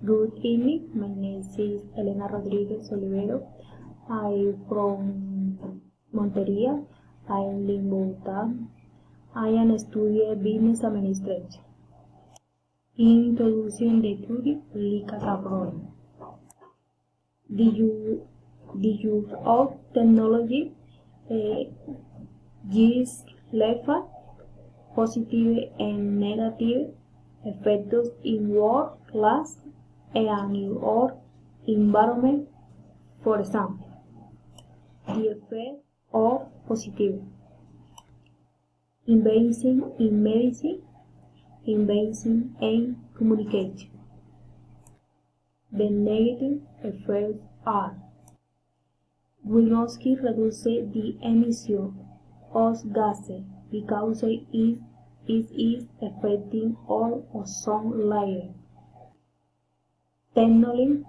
Good evening. My name is Elena Rodriguez Olivero. I'm from Monteria. I live in Bogotá. I am studying business administration. Introducing the theory Likatabroni. The use of technology gives left positive and negative effects in work, class, and in our environment. For example, the effect of positive invention in medicine, invention in communication. The negative effects are greenhouse reduce the emission of gases because it is affecting our ozone layer. Technology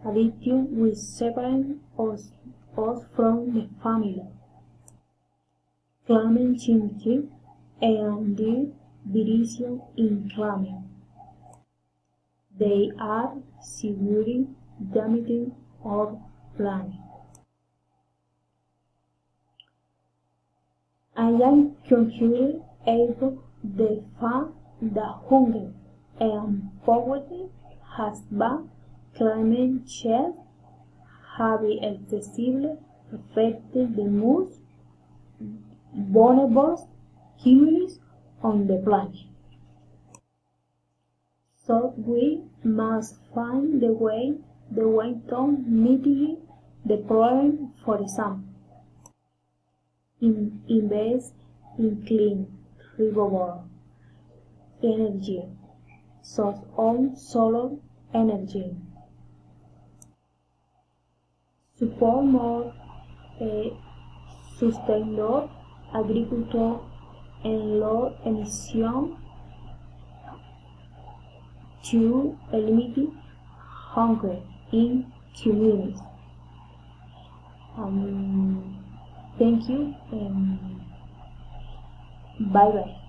addiction will separate us from the family. Climate change and the variation in climate. They are severely damaging our planet. I am concerned about the fact that hunger and poverty has been climate change have excessively affected the most vulnerable communities on the planet. So we must find the way to mitigate the problem. For example, invest in clean, renewable energy, such as solar energy. Support more sustainable agriculture and low emission to eliminate hunger in communities. Thank you and bye bye.